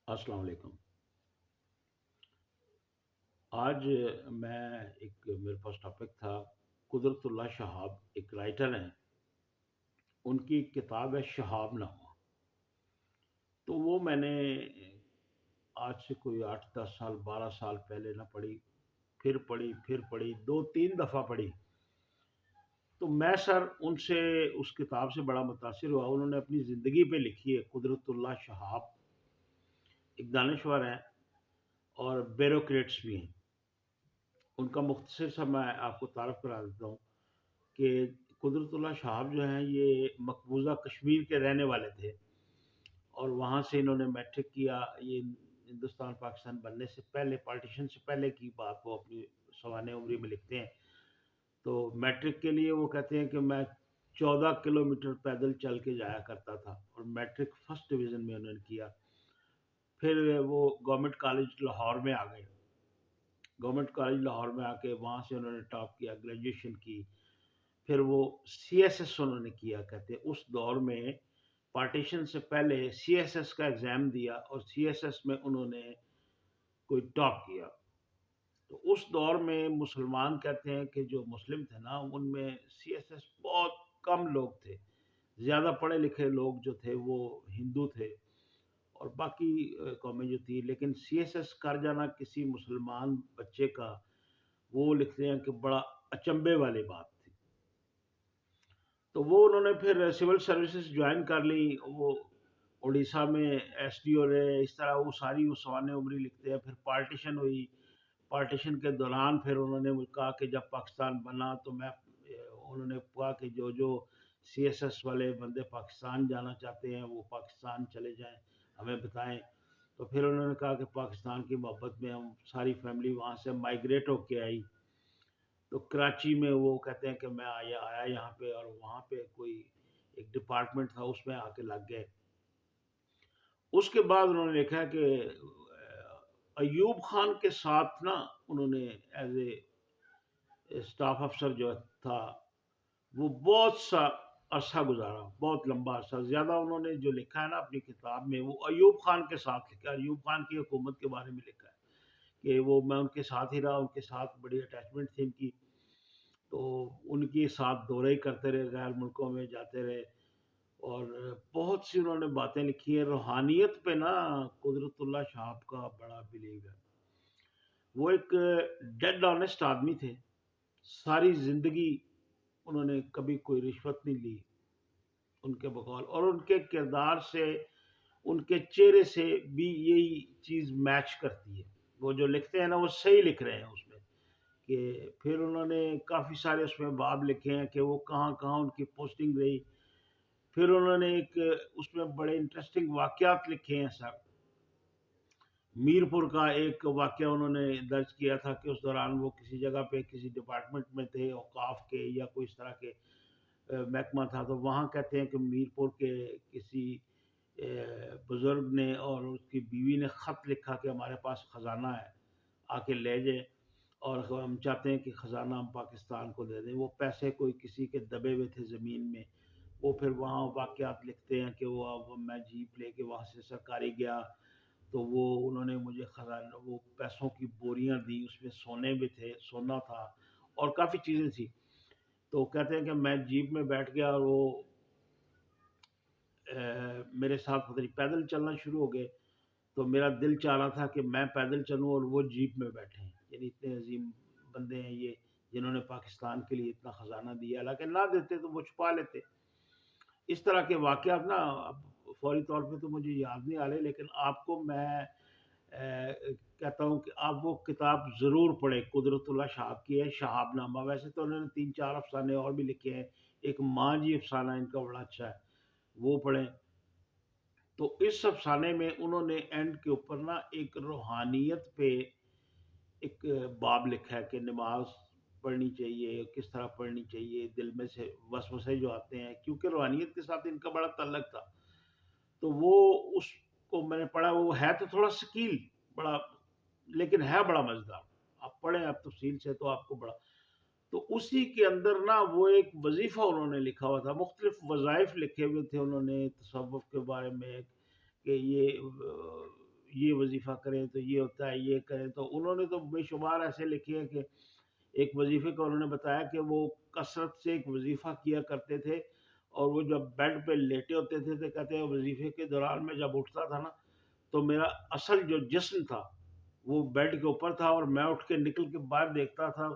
السلام علیکم۔ آج میں میرے پاس ٹاپک تھا۔ قدرت اللہ شہاب ایک رائٹر ہیں، ان کی ایک کتاب ہے شہاب نامہ۔ تو وہ میں نے آج سے کوئی 8 10 سال 12 سال پہلے نہ پڑھی، پھر پڑھی 2 3 دفعہ پڑھی۔ تو میں سر ان سے اس کتاب سے بڑا متاثر ہوا۔ انہوں نے اپنی زندگی پہ لکھی ہے۔ قدرت اللہ شہاب ایک دانشور ہیں اور بیوروکریٹس بھی ہیں۔ ان کا مختصر سا میں آپ کو تعارف کرا دیتا ہوں کہ قدرت اللہ شہاب جو ہیں یہ مقبوضہ کشمیر کے رہنے والے تھے، اور وہاں سے انہوں نے میٹرک کیا۔ یہ ہندوستان پاکستان بننے سے پہلے، پارٹیشن سے پہلے کی بات وہ اپنی سوانح عمری میں لکھتے ہیں۔ تو میٹرک کے لیے وہ کہتے ہیں کہ میں 14 کلومیٹر پیدل چل کے جایا کرتا تھا، اور میٹرک فرسٹ ڈویژن میں انہوں نے کیا۔ پھر وہ گورنمنٹ کالج لاہور میں آ گئے۔ گورنمنٹ کالج لاہور میں آ کے وہاں سے انہوں نے ٹاپ کیا، گریجویشن کی۔ پھر وہ سی ایس ایس انہوں نے کیا، کہتے ہیں اس دور میں پارٹیشن سے پہلے سی ایس ایس کا ایگزام دیا، اور سی ایس ایس میں انہوں نے کوئی ٹاپ کیا۔ تو اس دور میں مسلمان کہتے ہیں کہ جو مسلم تھے نا، ان میں سی ایس ایس بہت کم لوگ تھے۔ زیادہ پڑھے لکھے لوگ جو تھے وہ ہندو تھے، اور باقی قومیں جو تھی۔ لیکن سی ایس ایس کر جانا کسی مسلمان بچے کا، وہ لکھتے ہیں کہ بڑا اچنبے والی بات تھی۔ تو وہ انہوں نے پھر سول سروسز جوائن کر لی۔ وہ اڑیسہ میں ایس ڈی او رہے، اس طرح وہ ساری وہ سوانح عمری لکھتے ہیں۔ پھر پارٹیشن ہوئی، پارٹیشن کے دوران پھر انہوں نے مجھے کہا کہ جب پاکستان بنا تو انہوں نے کہا کہ جو جو سی ایس ایس والے بندے پاکستان جانا چاہتے ہیں وہ پاکستان چلے جائیں، ہمیں بتائیں۔ تو پھر انہوں نے کہا کہ پاکستان کی محبت میں ہم ساری فیملی وہاں سے مائیگریٹ ہو کے آئی۔ تو کراچی میں وہ کہتے ہیں کہ میں آیا یہاں پہ، اور وہاں پہ کوئی ایک ڈپارٹمنٹ تھا اس میں آ کے لگ گئے۔ اس کے بعد انہوں نے لکھا کہ ایوب خان کے ساتھ نا انہوں نے ایز اے اسٹاف افسر جو تھا وہ بہت سا عرصہ گزارا، بہت لمبا عرصہ۔ زیادہ انہوں نے جو لکھا ہے نا اپنی کتاب میں، وہ ایوب خان کے ساتھ لکھا ہے، ایوب خان کی حکومت کے بارے میں لکھا ہے کہ وہ میں ان کے ساتھ ہی رہا، ان کے ساتھ بڑی اٹیچمنٹ تھی ان کی۔ تو ان کے ساتھ دورے ہی کرتے رہے، غیر ملکوں میں جاتے رہے، اور بہت سی انہوں نے باتیں لکھی ہیں روحانیت پہ نا۔ قدرت اللہ شہاب کا بڑا بلیو ہے۔ وہ ایک ڈیڈ آنیسٹ آدمی تھے۔ ساری زندگی انہوں نے کبھی کوئی رشوت نہیں لی ان کے بقول، اور ان کے کردار سے، ان کے چہرے سے بھی یہی چیز میچ کرتی ہے۔ وہ جو لکھتے ہیں نا وہ صحیح لکھ رہے ہیں اس میں کہ پھر انہوں نے کافی سارے اس میں باب لکھے ہیں کہ وہ کہاں کہاں ان کی پوسٹنگ رہی۔ پھر انہوں نے ایک اس میں بڑے انٹرسٹنگ واقعات لکھے ہیں سر۔ میرپور کا ایک واقعہ انہوں نے درج کیا تھا کہ اس دوران وہ کسی جگہ پہ کسی ڈپارٹمنٹ میں تھے، اوقاف کے یا کوئی اس طرح کے محکمہ تھا۔ تو وہاں کہتے ہیں کہ میرپور کے کسی بزرگ نے اور اس کی بیوی نے خط لکھا کہ ہمارے پاس خزانہ ہے، آ کے لے جائیں، اور ہم چاہتے ہیں کہ خزانہ ہم پاکستان کو دے دیں۔ وہ پیسے کوئی کسی کے دبے ہوئے تھے زمین میں۔ وہ پھر وہاں واقعات لکھتے ہیں کہ وہ میں جیپ لے کے وہاں سے سرکاری گیا، تو وہ انہوں نے مجھے خزانہ، وہ پیسوں کی بوریاں دی، اس میں سونے بھی تھے، سونا تھا اور کافی چیزیں تھیں۔ تو کہتے ہیں کہ میں جیپ میں بیٹھ گیا، اور وہ میرے ساتھ پتہ نہیں پیدل چلنا شروع ہو گئے۔ تو میرا دل چاہ رہا تھا کہ میں پیدل چلوں اور وہ جیپ میں بیٹھے ہیں۔ یعنی اتنے عظیم بندے ہیں یہ، جنہوں نے پاکستان کے لیے اتنا خزانہ دیا، حالانکہ نہ دیتے تو وہ چھپا لیتے۔ اس طرح کے واقعات نا اب فوری طور پہ تو مجھے یاد نہیں آ رہے، لیکن آپ کو میں کہتا ہوں کہ آپ وہ کتاب ضرور پڑھیں۔ قدرت اللہ شہاب کی ہے شہاب نامہ۔ ویسے تو انہوں نے 3 4 افسانے اور بھی لکھے ہیں۔ ایک ماں جی افسانہ ان کا بڑا اچھا ہے، وہ پڑھیں۔ تو اس افسانے میں انہوں نے اینڈ کے اوپر نا ایک روحانیت پہ ایک باب لکھا ہے کہ نماز پڑھنی چاہیے، کس طرح پڑھنی چاہیے، دل میں سے وسوسے جو آتے ہیں، کیونکہ روحانیت کے ساتھ ان کا بڑا تعلق تھا۔ تو وہ اس کو میں نے پڑھا، وہ ہے تو تھوڑا ثقیل بڑا، لیکن ہے بڑا مزیدار۔ آپ پڑھیں آپ تفصیل سے تو آپ کو بڑا۔ تو اسی کے اندر نا وہ ایک وظیفہ انہوں نے لکھا ہوا تھا، مختلف وظائف لکھے ہوئے تھے انہوں نے تصوف کے بارے میں، کہ یہ وظیفہ کریں تو یہ ہوتا ہے، یہ کریں. تو انہوں نے تو بے شمار ایسے لکھے ہیں کہ ایک وظیفے کا انہوں نے بتایا کہ وہ کثرت سے ایک وظیفہ کیا کرتے تھے، اور وہ جب بیڈ پہ لیٹے ہوتے تھے تو کہتے ہیں وظیفے کے دوران میں جب اٹھتا تھا نا تو میرا اصل جو جسم تھا وہ بیڈ کے اوپر تھا، اور میں اٹھ کے نکل کے باہر دیکھتا تھا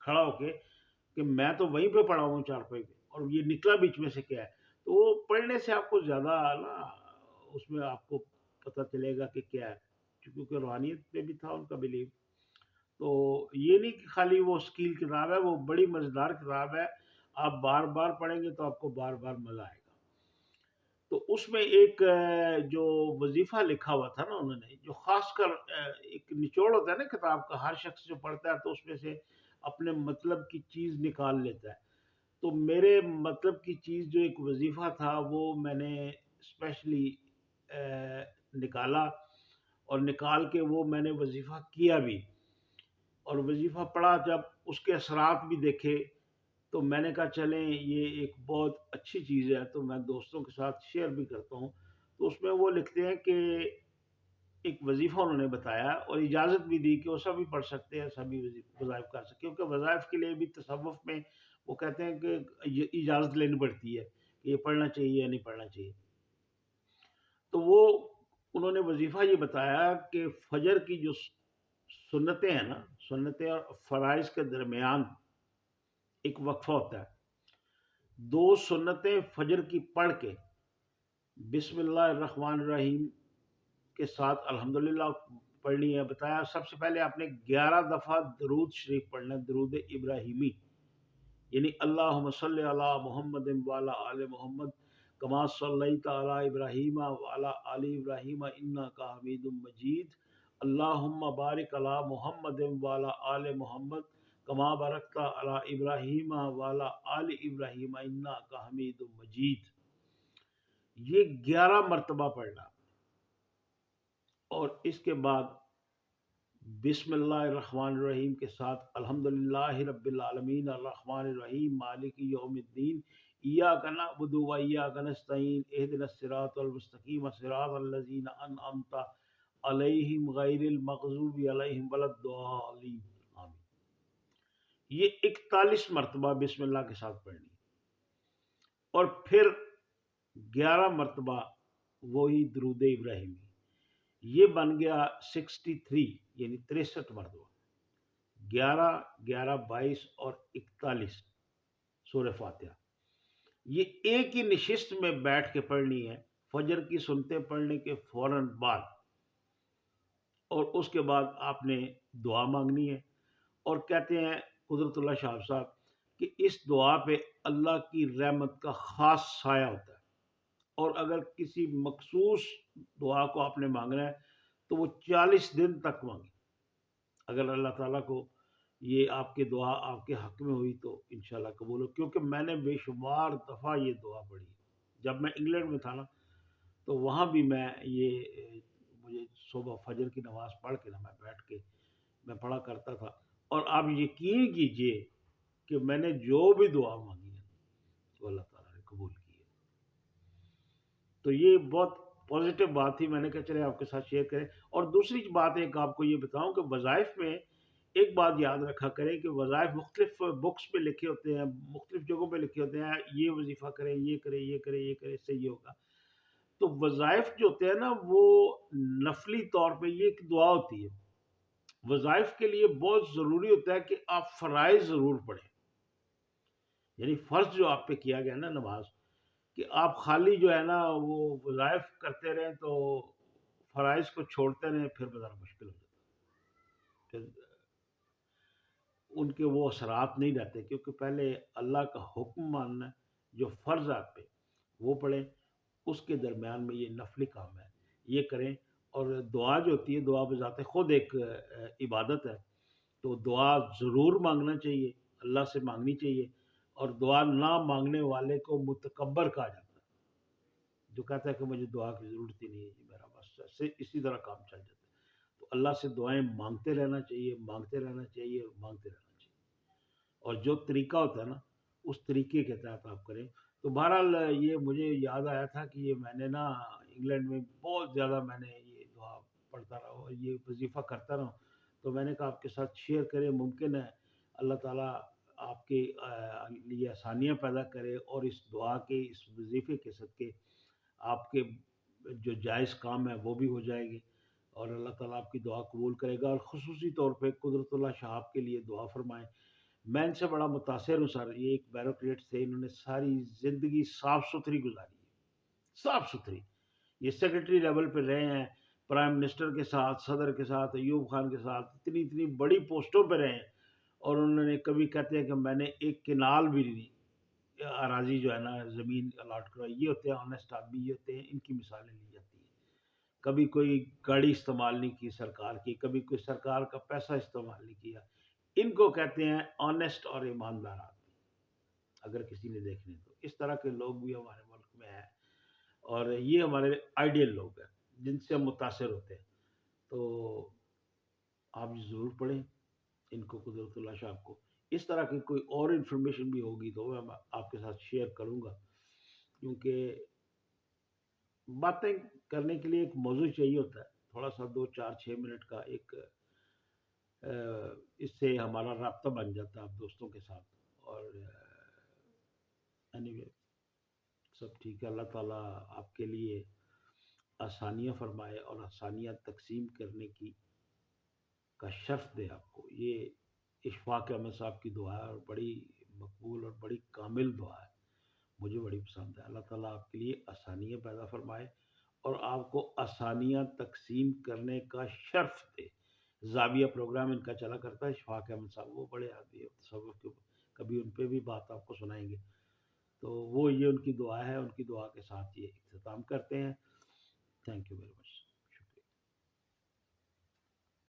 کھڑا ہو کے کہ میں تو وہیں پہ پڑا ہوں چارپائی پہ، اور یہ نکلا بیچ میں سے کیا ہے. تو وہ پڑھنے سے آپ کو زیادہ نا اس میں آپ کو پتہ چلے گا کہ کیا ہے، کیونکہ روحانیت پہ بھی تھا ان کا بلیو. تو یہ نہیں کہ خالی وہ اسکیل کتاب ہے، وہ بڑی مزیدار کتاب ہے، آپ بار بار پڑھیں گے تو آپ کو بار بار مزہ آئے گا. تو اس میں ایک جو وظیفہ لکھا ہوا تھا نا انہوں نے، جو خاص کر ایک نچوڑ ہوتا ہے نا کتاب کا، ہر شخص جو پڑھتا ہے تو اس میں سے اپنے مطلب کی چیز نکال لیتا ہے. تو میرے مطلب کی چیز جو ایک وظیفہ تھا وہ میں نے اسپیشلی نکالا، اور نکال کے وہ میں نے وظیفہ کیا بھی، اور وظیفہ پڑھا. جب اس کے اثرات بھی دیکھے تو میں نے کہا چلیں یہ ایک بہت اچھی چیز ہے، تو میں دوستوں کے ساتھ شیئر بھی کرتا ہوں. تو اس میں وہ لکھتے ہیں کہ ایک وظیفہ انہوں نے بتایا اور اجازت بھی دی کہ وہ سبھی پڑھ سکتے ہیں، سبھی وظائف کر سکتے، کیونکہ وظائف کے لیے بھی تصوف میں وہ کہتے ہیں کہ یہ اجازت لینی پڑتی ہے کہ یہ پڑھنا چاہیے یا نہیں پڑھنا چاہیے. تو وہ انہوں نے وظیفہ یہ بتایا کہ فجر کی جو سنتیں ہیں نا، سنتیں اور فرائض کے درمیان ایک وقفہ ہوتا ہے. 2 سنتیں فجر کی پڑھ کے بسم اللہ الرحمن الرحیم کے ساتھ الحمدللہ پڑھنی ہے. بتایا سب سے پہلے آپ نے 11 دفعہ درود شریف پڑھنا ہے، درود ابراہیمی، یعنی اللہم صلی علی محمد وعلی آل محمد کما صلیت علی ابراہیم وعلی آل ابراہیم انک حمید مجید، اللہم بارک علی محمد وعلی آل محمد کما بارکت علی ابراہیم وعلی آل ابراہیم انک حمید مجید. یہ 11 مرتبہ پڑھنا، اور اس کے بعد بسم اللہ الرحمن الرحیم کے ساتھ الحمدللہ رب العالمین الرحمن الرحیم مالک یوم الدین ایاک نعبد و ایاک نستعین اہدنا الصراط المستقیم صراط الذین انعمت علیہم غیر المغضوب علیہم ولا الضالین. آمین. یہ 41 مرتبہ بسم اللہ کے ساتھ پڑھنی، اور پھر 11 مرتبہ وہی درود ابراہیمی. یہ بن گیا 63، یعنی 63 مرتبہ. 11 11 22 اور 41 سورہ فاتحہ. یہ ایک ہی نشست میں بیٹھ کے پڑھنی ہے فجر کی سنتیں پڑھنے کے فوراً بعد، اور اس کے بعد آپ نے دعا مانگنی ہے. اور کہتے ہیں قدرت اللہ شاہ صاحب کہ اس دعا پہ اللہ کی رحمت کا خاص سایہ ہوتا ہے، اور اگر کسی مخصوص دعا کو آپ نے مانگنا ہے تو وہ 40 دن تک مانگیں. اگر اللہ تعالیٰ کو یہ آپ کی دعا آپ کے حق میں ہوئی تو انشاءاللہ قبول ہو. کیونکہ میں نے بے شمار دفعہ یہ دعا پڑھی. جب میں انگلینڈ میں تھا نا تو وہاں بھی میں یہ مجھے صبح فجر کی نماز پڑھ کے نا میں بیٹھ کے میں پڑھا کرتا تھا، اور آپ یقین کیجئے کہ میں نے جو بھی دعا مانگی ہے تو اللہ تعالیٰ نے قبول کی ہے. تو یہ بہت پازیٹیو بات تھی، میں نے کہا چلے آپ کے ساتھ شیئر کریں. اور دوسری بات ایک آپ کو یہ بتاؤں کہ وظائف میں ایک بات یاد رکھا کریں کہ وظائف مختلف بکس پہ لکھے ہوتے ہیں، مختلف جگہوں پہ لکھے ہوتے ہیں، یہ وظیفہ کریں، یہ کریں، یہ کریں، یہ کریں، اس سے یہ ہوگا. تو وظائف جو ہوتے ہیں نا وہ نفلی طور پہ یہ ایک دعا ہوتی ہے. وظائف کے لیے بہت ضروری ہوتا ہے کہ آپ فرائض ضرور پڑھیں، یعنی فرض جو آپ پہ کیا گیا نا نماز، کہ آپ خالی جو ہے نا وہ وظائف کرتے رہیں تو فرائض کو چھوڑتے رہیں پھر بڑا مشکل ہو جاتا ہے، پھر ان کے وہ اثرات نہیں رہتے. کیونکہ پہلے اللہ کا حکم ماننا ہے، جو فرض آپ پہ وہ پڑھیں، اس کے درمیان میں یہ نفلی کام ہے یہ کریں. اور دعا جو ہوتی ہے دعا بذات خود ایک عبادت ہے، تو دعا ضرور مانگنا چاہیے، اللہ سے مانگنی چاہیے. اور دعا نہ مانگنے والے کو متکبر کہا جاتا ہے، جو کہتا ہے کہ مجھے دعا کی ضرورت ہی نہیں ہے جی، میرا بس اسی طرح کام چل جاتا ہے. تو اللہ سے دعائیں مانگتے رہنا چاہیے، مانگتے رہنا چاہیے اور مانگتے رہنا چاہیے. اور جو طریقہ ہوتا ہے نا اس طریقے کے تحت آپ کریں. تو بہرحال یہ مجھے یاد آیا تھا کہ یہ میں نے نا انگلینڈ میں بہت زیادہ میں نے یہ پڑھتا رہا ہوں اور یہ وظیفہ کرتا رہا ہوں، تو میں نے کہا آپ کے ساتھ شیئر کریں، ممکن ہے اللہ تعالیٰ آپ کے لیے آسانیاں پیدا کرے، اور اس دعا کے اس وظیفے کے صدقے آپ کے جو جائز کام ہے وہ بھی ہو جائے گی، اور اللہ تعالیٰ آپ کی دعا قبول کرے گا، اور خصوصی طور پہ قدرت اللہ شہاب کے لیے دعا فرمائیں۔ میں ان سے بڑا متاثر ہوں سر، یہ ایک بیوروکریٹ تھے، انہوں نے ساری زندگی صاف ستھری گزاری ہے، صاف ستھری۔ یہ سیکرٹری لیول پہ رہے ہیں، پرائم منسٹر کے ساتھ، صدر کے ساتھ، ایوب خان کے ساتھ، اتنی اتنی بڑی پوسٹوں پہ رہے ہیں، اور انہوں نے کبھی کہتے ہیں کہ میں نے ایک کنال بھی نہیں اراضی جو ہے نا زمین الاٹ کروائی۔ یہ ہوتے ہیں آنےسٹ آدمی، یہ ہوتے ہیں، ان کی مثالیں لی جاتی ہیں۔ کبھی کوئی گاڑی استعمال نہیں کی سرکار کی، کبھی کوئی سرکار کا پیسہ استعمال نہیں کیا، ان کو کہتے ہیں آنےسٹ اور ایماندار آدمی، اگر کسی نے دیکھنے تو اس طرح کے لوگ بھی ہمارے ملک میں ہیں، اور یہ ہمارے آئیڈیل لوگ ہیں جن سے ہم متاثر ہوتے ہیں۔ تو آپ ضرور پڑھیں ان کو، قدرت اللہ شاہ کو۔ اس طرح کی کوئی اور انفارمیشن بھی ہوگی تو میں آپ کے ساتھ شیئر کروں گا، کیونکہ باتیں کرنے کے لیے ایک موضوع چاہیے ہوتا ہے، تھوڑا سا 2 4 6 منٹ کا ایک اس سے ہمارا رابطہ بن جاتا ہے آپ دوستوں کے ساتھ۔ اور اینی وے سب ٹھیک ہے، اللہ تعالیٰ آپ کے لیے آسانیاں فرمائے اور آسانیاں تقسیم کرنے کی کا شرف دے آپ کو۔ یہ اشفاق احمد صاحب کی دعا ہے، اور بڑی مقبول اور بڑی کامل دعا ہے، مجھے بڑی پسند ہے۔ اللہ تعالیٰ آپ کے لیے آسانیاں پیدا فرمائے اور آپ کو آسانیاں تقسیم کرنے کا شرف دے۔ زاویہ پروگرام ان کا چلا کرتا ہے، اشفاق احمد صاحب وہ بڑے آدمی ہیں تصوف کے، کبھی ان پہ بھی بات آپ کو سنائیں گے۔ تو وہ یہ ان کی دعا ہے، ان کی دعا کے ساتھ یہ اختتام کرتے ہیں۔ Thank you very much.